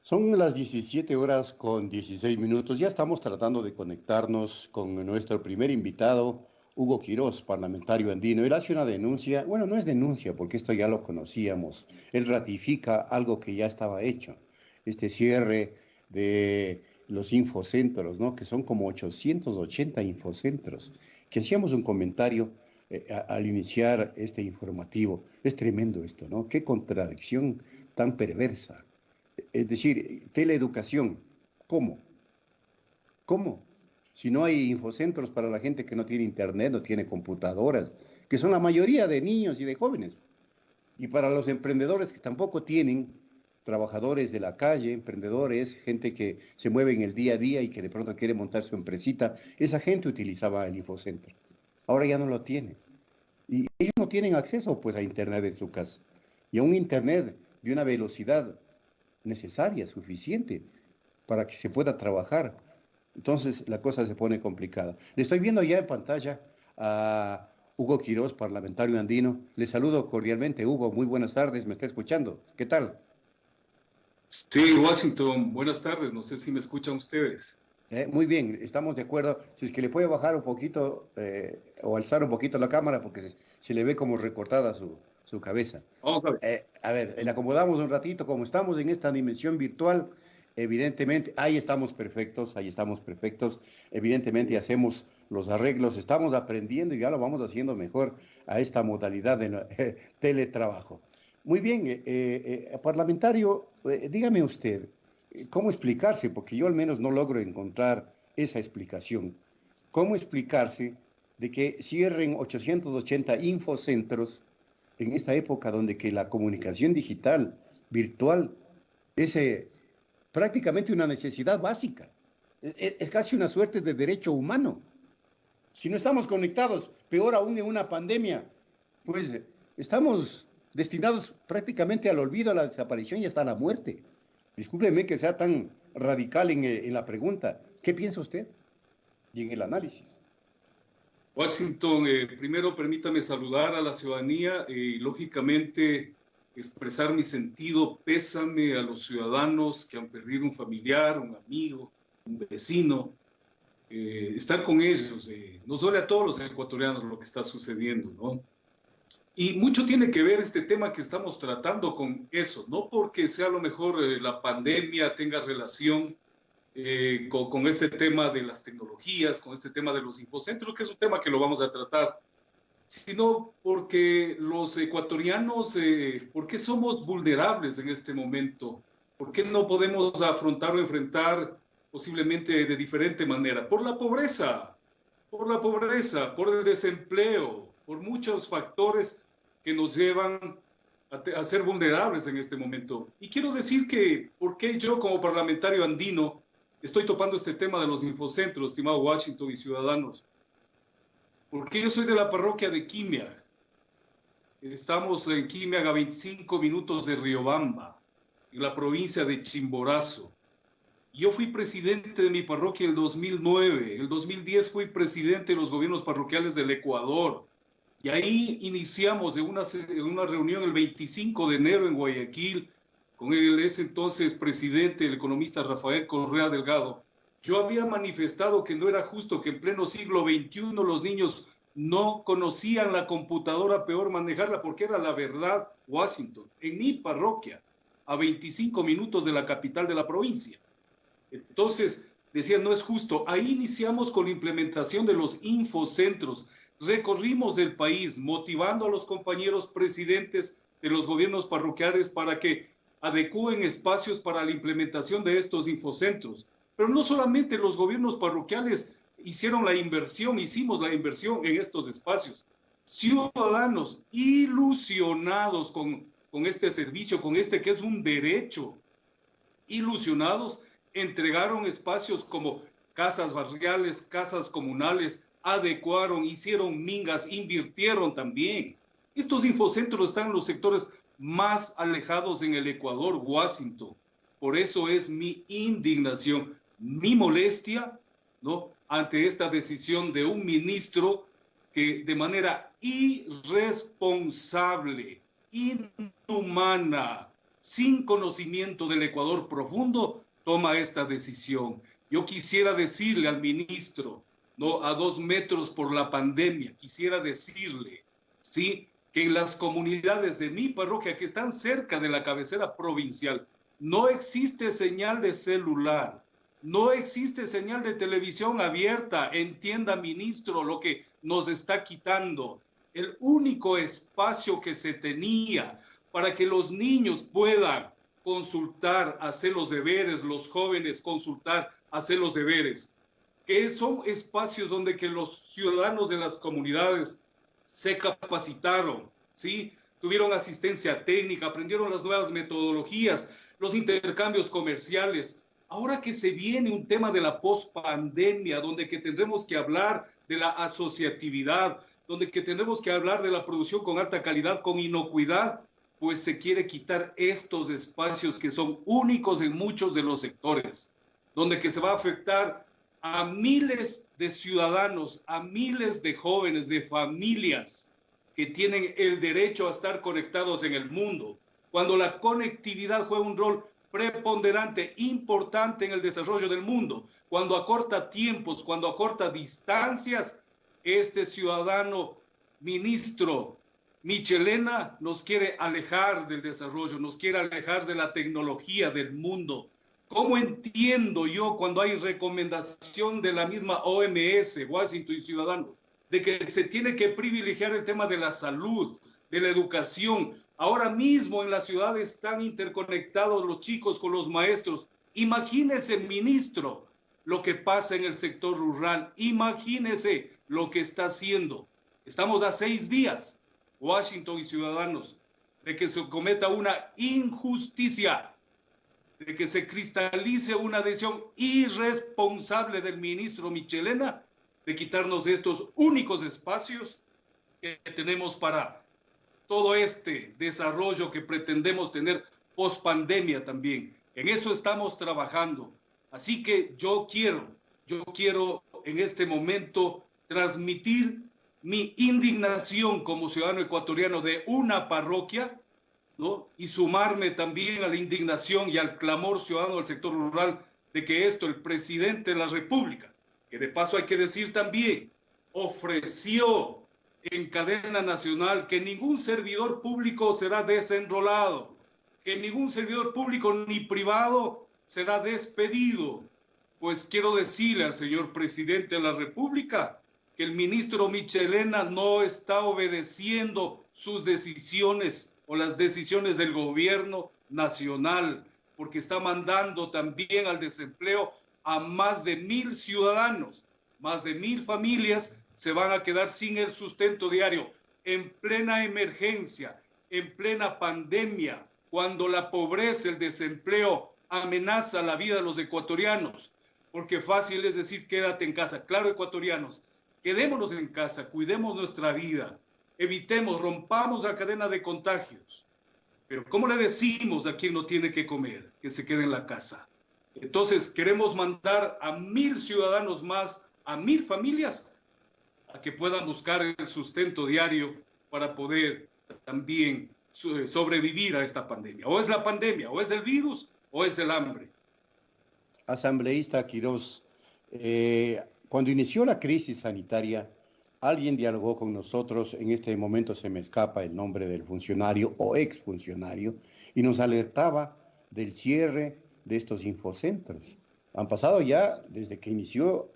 Son las 17 horas con 16 minutos. Ya estamos tratando de conectarnos con nuestro primer invitado, Hugo Quirós, parlamentario andino. Él hace una denuncia, bueno, no es denuncia porque esto ya lo conocíamos. Él ratifica algo que ya estaba hecho. Este cierre de los infocentros, ¿no? Que son como 880 infocentros. Que hacíamos un comentario al iniciar este informativo. Es tremendo esto, ¿no? Qué contradicción tan perversa. Es decir, teleeducación, ¿cómo? ¿Cómo? Si no hay infocentros para la gente que no tiene internet, no tiene computadoras, que son la mayoría de niños y de jóvenes, y para los emprendedores que tampoco tienen, trabajadores de la calle, emprendedores, gente que se mueve en el día a día y que de pronto quiere montar su empresita, esa gente utilizaba el infocentro. Ahora ya no lo tiene. Y ellos no tienen acceso pues a internet en su casa. Y a un internet de una velocidad necesaria, suficiente, para que se pueda trabajar. Entonces la cosa se pone complicada. Le estoy viendo ya en pantalla a Hugo Quirós, parlamentario andino. Le saludo cordialmente, Hugo. Muy buenas tardes, me está escuchando. ¿Qué tal? Sí, Washington, buenas tardes. No sé si me escuchan ustedes. Muy bien, estamos de acuerdo. Si es que le puede bajar un poquito o alzar un poquito la cámara porque se le ve como recortada su cabeza. Vamos a ver. A ver, le acomodamos un ratito, como estamos en esta dimensión virtual, evidentemente, ahí estamos perfectos, evidentemente hacemos los arreglos, estamos aprendiendo y ya lo vamos haciendo mejor a esta modalidad de teletrabajo. Muy bien, parlamentario, dígame usted, ¿cómo explicarse? Porque yo al menos no logro encontrar esa explicación. ¿Cómo explicarse de que cierren 880 infocentros en esta época donde que la comunicación digital, virtual, es prácticamente una necesidad básica? Es casi una suerte de derecho humano. Si no estamos conectados, peor aún en una pandemia, pues estamos destinados prácticamente al olvido, a la desaparición y hasta a la muerte. Discúlpeme que sea tan radical en la pregunta. ¿Qué piensa usted? Y en el análisis. Washington, primero permítame saludar a la ciudadanía y lógicamente expresar mi sentido pésame a los ciudadanos que han perdido un familiar, un amigo, un vecino. Estar con ellos, nos duele a todos los ecuatorianos lo que está sucediendo, ¿no? Y mucho tiene que ver este tema que estamos tratando con eso, no porque sea a lo mejor la pandemia tenga relación con este tema de las tecnologías, con este tema de los infocentros, que es un tema que lo vamos a tratar, sino porque los ecuatorianos, ¿por qué somos vulnerables en este momento? ¿Por qué no podemos afrontar o enfrentar posiblemente de diferente manera? Por la pobreza, por el desempleo, por muchos factores que nos llevan a ser vulnerables en este momento. Y quiero decir que, ¿por qué yo como parlamentario andino estoy topando este tema de los infocentros, estimado Washington y ciudadanos? Porque yo soy de la parroquia de Quimiaga. Estamos en Quimiaga, a 25 minutos de Riobamba, en la provincia de Chimborazo. Yo fui presidente de mi parroquia en el 2009. En el 2010 fui presidente de los gobiernos parroquiales del Ecuador. Y ahí iniciamos en una reunión el 25 de enero en Guayaquil con ese entonces presidente, el economista Rafael Correa Delgado. Yo había manifestado que no era justo que en pleno siglo XXI los niños no conocían la computadora, peor manejarla, porque era la verdad, Washington, en mi parroquia, a 25 minutos de la capital de la provincia. Entonces, decían, no es justo. Ahí iniciamos con la implementación de los infocentros. Recorrimos el país motivando a los compañeros presidentes de los gobiernos parroquiales para que adecúen espacios para la implementación de estos infocentros. Pero no solamente los gobiernos parroquiales hicieron la inversión, hicimos la inversión en estos espacios. Ciudadanos ilusionados con este servicio, con este que es un derecho, ilusionados, entregaron espacios como casas barriales, casas comunales, adecuaron, hicieron mingas, invirtieron también. Estos infocentros están en los sectores más alejados en el Ecuador, Washington. Por eso es mi indignación, mi molestia, ¿no?, ante esta decisión de un ministro que de manera irresponsable, inhumana, sin conocimiento del Ecuador profundo, toma esta decisión. Yo quisiera decirle al ministro, ¿no?, a 2 metros por la pandemia, quisiera decirle, ¿sí?, que en las comunidades de mi parroquia, que están cerca de la cabecera provincial, no existe señal de celular, no existe señal de televisión abierta. Entienda, ministro, lo que nos está quitando. El único espacio que se tenía para que los niños puedan consultar, hacer los deberes, los jóvenes consultar, hacer los deberes, que son espacios donde que los ciudadanos de las comunidades se capacitaron, ¿sí?, tuvieron asistencia técnica, aprendieron las nuevas metodologías, los intercambios comerciales. Ahora que se viene un tema de la pospandemia, donde que tendremos que hablar de la asociatividad, donde que tendremos que hablar de la producción con alta calidad, con inocuidad, pues se quiere quitar estos espacios que son únicos en muchos de los sectores, donde que se va a afectar a miles de ciudadanos, a miles de jóvenes, de familias que tienen el derecho a estar conectados en el mundo, cuando la conectividad juega un rol preponderante, importante en el desarrollo del mundo, cuando acorta tiempos, cuando acorta distancias. Este ciudadano ministro Michelena nos quiere alejar del desarrollo, nos quiere alejar de la tecnología del mundo. ¿Cómo entiendo yo cuando hay recomendación de la misma OMS, Washington y Ciudadanos, de que se tiene que privilegiar el tema de la salud, de la educación? Ahora mismo en la ciudad están interconectados los chicos con los maestros. Imagínese, ministro, lo que pasa en el sector rural. Imagínese lo que está haciendo. Estamos a 6 días, Washington y Ciudadanos, de que se cometa una injusticia, de que se cristalice una decisión irresponsable del ministro Michelena de quitarnos estos únicos espacios que tenemos para todo este desarrollo que pretendemos tener post pandemia también. En eso estamos trabajando. Así que yo quiero en este momento transmitir mi indignación como ciudadano ecuatoriano de una parroquia, ¿no?, y sumarme también a la indignación y al clamor ciudadano del sector rural de que esto, el presidente de la República, que de paso hay que decir también, ofreció en cadena nacional que ningún servidor público será desenrolado, que ningún servidor público ni privado será despedido. Pues quiero decirle al señor presidente de la República que el ministro Michelena no está obedeciendo sus decisiones o las decisiones del gobierno nacional, porque está mandando también al desempleo a más de 1,000 ciudadanos, más de 1,000 familias se van a quedar sin el sustento diario, en plena emergencia, en plena pandemia, cuando la pobreza, el desempleo amenaza la vida de los ecuatorianos, porque fácil es decir, quédate en casa. Claro, ecuatorianos, quedémonos en casa, cuidemos nuestra vida, evitemos, rompamos la cadena de contagios. Pero ¿cómo le decimos a quien no tiene que comer? Que se quede en la casa. Entonces, queremos mandar a 1,000 ciudadanos más, a 1,000 familias, a que puedan buscar el sustento diario para poder también sobrevivir a esta pandemia. O es la pandemia, o es el virus, o es el hambre. Asambleísta Quirós, cuando inició la crisis sanitaria, alguien dialogó con nosotros, en este momento se me escapa el nombre del funcionario o exfuncionario, y nos alertaba del cierre de estos infocentros. Han pasado ya, desde que inició,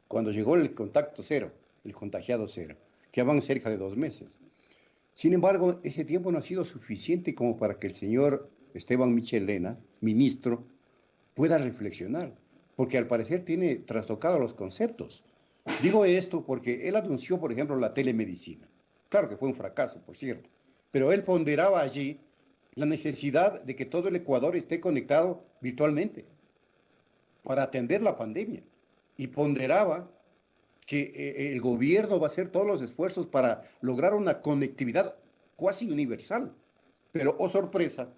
cuando llegó el contacto cero, el contagiado cero, que van cerca de 2 meses. Sin embargo, ese tiempo no ha sido suficiente como para que el señor Esteban Michelena, ministro, pueda reflexionar, porque al parecer tiene trastocados los conceptos. Digo esto porque él anunció, por ejemplo, la telemedicina. Claro que fue un fracaso, por cierto, pero él ponderaba allí la necesidad de que todo el Ecuador esté conectado virtualmente para atender la pandemia, y ponderaba que el gobierno va a hacer todos los esfuerzos para lograr una conectividad cuasi universal. Pero, oh sorpresa,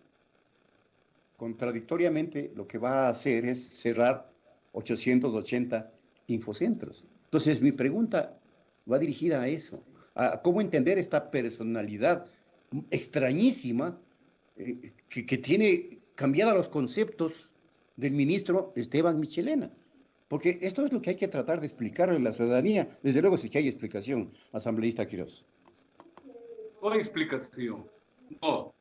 contradictoriamente lo que va a hacer es cerrar 880 infocentros. Entonces, mi pregunta va dirigida a eso, a cómo entender esta personalidad extrañísima que tiene cambiados los conceptos del ministro Esteban Michelena. Porque esto es lo que hay que tratar de explicarle a la ciudadanía. Desde luego, si que hay explicación, asambleísta Quiroz. No hay explicación. No.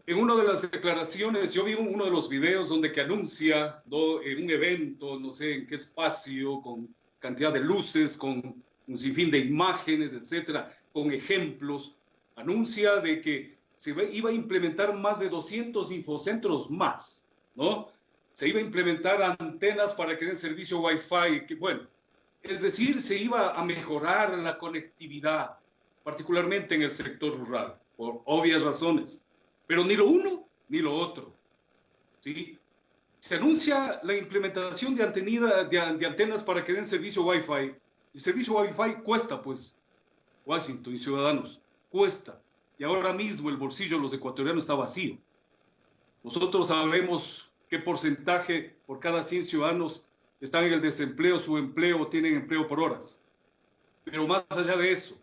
En una de las declaraciones, yo vi uno de los videos donde que anuncia, ¿no?, en un evento, no sé en qué espacio, con cantidad de luces, con un sinfín de imágenes, etcétera, con ejemplos, anuncia de que iba a implementar más de 200 infocentros más, ¿no? Se iba a implementar antenas para que den servicio Wi-Fi, que bueno, es decir, se iba a mejorar la conectividad, particularmente en el sector rural, por obvias razones. Pero ni lo uno ni lo otro, ¿sí? Se anuncia la implementación de antenas para que den servicio Wi-Fi. El servicio Wi-Fi cuesta, pues, Washington y ciudadanos, cuesta. Y ahora mismo el bolsillo de los ecuatorianos está vacío. Nosotros sabemos qué porcentaje por cada 100 ciudadanos están en el desempleo, subempleo, tienen empleo por horas. Pero más allá de eso,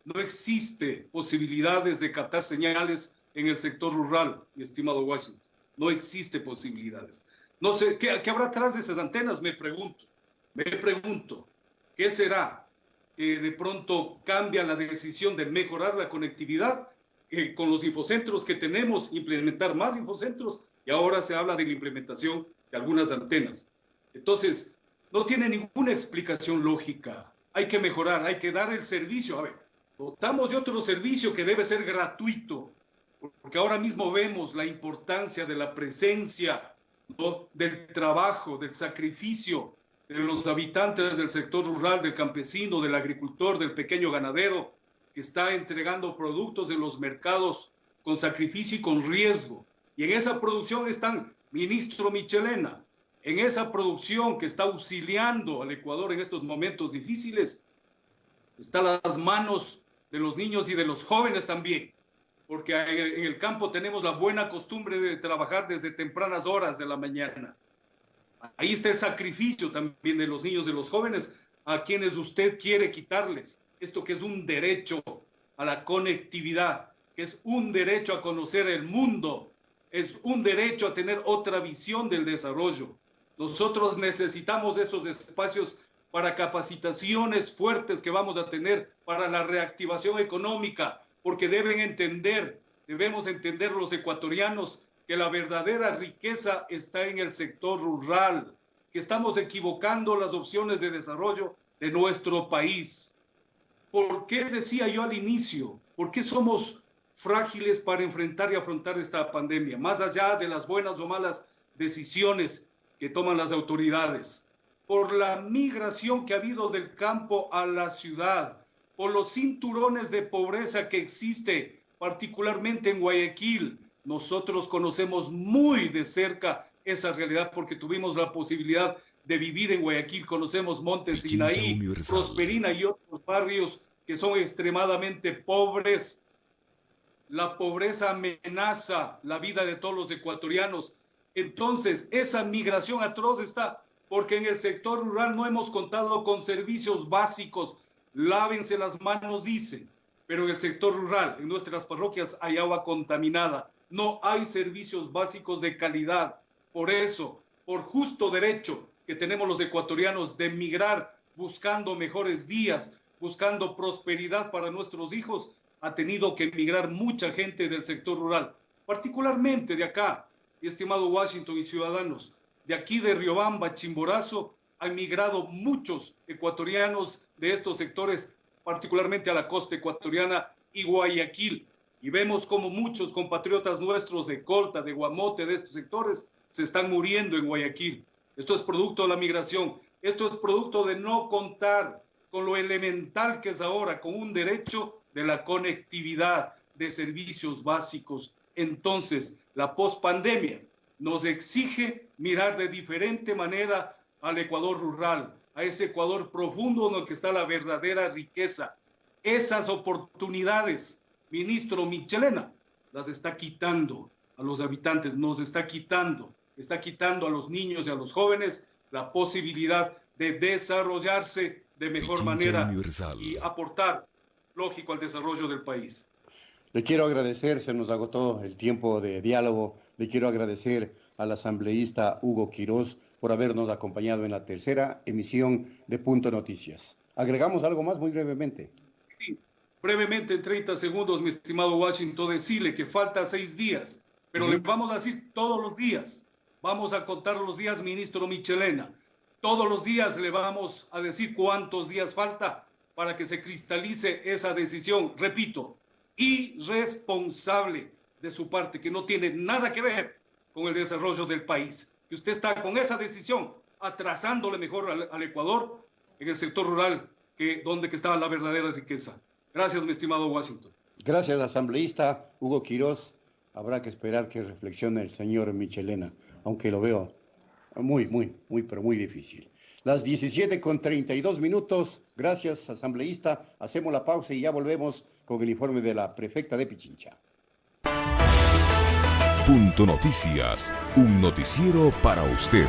no existe posibilidades de captar señales en el sector rural, mi estimado Washington. No existe posibilidades. No sé, ¿qué habrá atrás de esas antenas? Me pregunto. ¿Qué será? Que de pronto cambia la decisión de mejorar la conectividad con los infocentros que tenemos, implementar más infocentros, y ahora se habla de la implementación de algunas antenas. Entonces, no tiene ninguna explicación lógica. Hay que mejorar, hay que dar el servicio. A ver, dotamos de otro servicio que debe ser gratuito, porque ahora mismo vemos la importancia de la presencia, ¿no?, del trabajo, del sacrificio de los habitantes del sector rural, del campesino, del agricultor, del pequeño ganadero, que está entregando productos en los mercados con sacrificio y con riesgo. Y en esa producción están ministro Michelena, en esa producción que está auxiliando al Ecuador en estos momentos difíciles, están las manos de los niños y de los jóvenes también, porque en el campo tenemos la buena costumbre de trabajar desde tempranas horas de la mañana. Ahí está el sacrificio también de los niños, de los jóvenes, a quienes usted quiere quitarles esto que es un derecho a la conectividad, que es un derecho a conocer el mundo, es un derecho a tener otra visión del desarrollo. Nosotros necesitamos de esos espacios para capacitaciones fuertes que vamos a tener para la reactivación económica, porque debemos entender los ecuatorianos que la verdadera riqueza está en el sector rural, que estamos equivocando las opciones de desarrollo de nuestro país. ¿Por qué decía yo al inicio? ¿Por qué somos frágiles para enfrentar y afrontar esta pandemia? Más allá de las buenas o malas decisiones que toman las autoridades. Por la migración que ha habido del campo a la ciudad, por los cinturones de pobreza que existe, particularmente en Guayaquil. Nosotros conocemos muy de cerca esa realidad porque tuvimos la posibilidad de vivir en Guayaquil, conocemos Monte Sinaí, Prosperina y otros barrios que son extremadamente pobres. La pobreza amenaza la vida de todos los ecuatorianos. Entonces, esa migración atroz está porque en el sector rural no hemos contado con servicios básicos. Lávense las manos, dicen, pero en el sector rural, en nuestras parroquias, hay agua contaminada. No hay servicios básicos de calidad. Por eso, por justo derecho que tenemos los ecuatorianos de migrar buscando mejores días, buscando prosperidad para nuestros hijos, ha tenido que emigrar mucha gente del sector rural, particularmente de acá, estimado Washington y ciudadanos, de aquí de Riobamba, Chimborazo, han migrado muchos ecuatorianos de estos sectores, particularmente a la costa ecuatoriana y Guayaquil. Y vemos como muchos compatriotas nuestros de Colta, de Guamote, de estos sectores, se están muriendo en Guayaquil. Esto es producto de la migración. Esto es producto de no contar con lo elemental que es ahora, con un derecho de la conectividad, de servicios básicos. Entonces, la pospandemia nos exige mirar de diferente manera al Ecuador rural, a ese Ecuador profundo en el que está la verdadera riqueza. Esas oportunidades, ministro Michelena, las está quitando a los habitantes, nos está quitando a los niños y a los jóvenes la posibilidad de desarrollarse de mejor manera y aportar, lógico, al desarrollo del país. Le quiero agradecer, se nos agotó el tiempo de diálogo, le quiero agradecer al asambleísta Hugo Quirós por habernos acompañado en la tercera emisión de Punto Noticias. ¿Agregamos algo más muy brevemente? Sí, brevemente, en 30 segundos, mi estimado Washington, decirle que falta 6 días, pero le vamos a decir todos los días. Vamos a contar los días, ministro Michelena. Todos los días le vamos a decir cuántos días falta para que se cristalice esa decisión. Repito, irresponsable de su parte, que no tiene nada que ver con el desarrollo del país. Que usted está con esa decisión atrasándole mejor al Ecuador en el sector rural, donde está la verdadera riqueza. Gracias, mi estimado Washington. Gracias, asambleísta Hugo Quirós. Habrá que esperar que reflexione el señor Michelena, aunque lo veo pero muy difícil. Las 17:32. Gracias, asambleísta. Hacemos la pausa y ya volvemos con el informe de la prefecta de Pichincha. Punto Noticias, un noticiero para usted.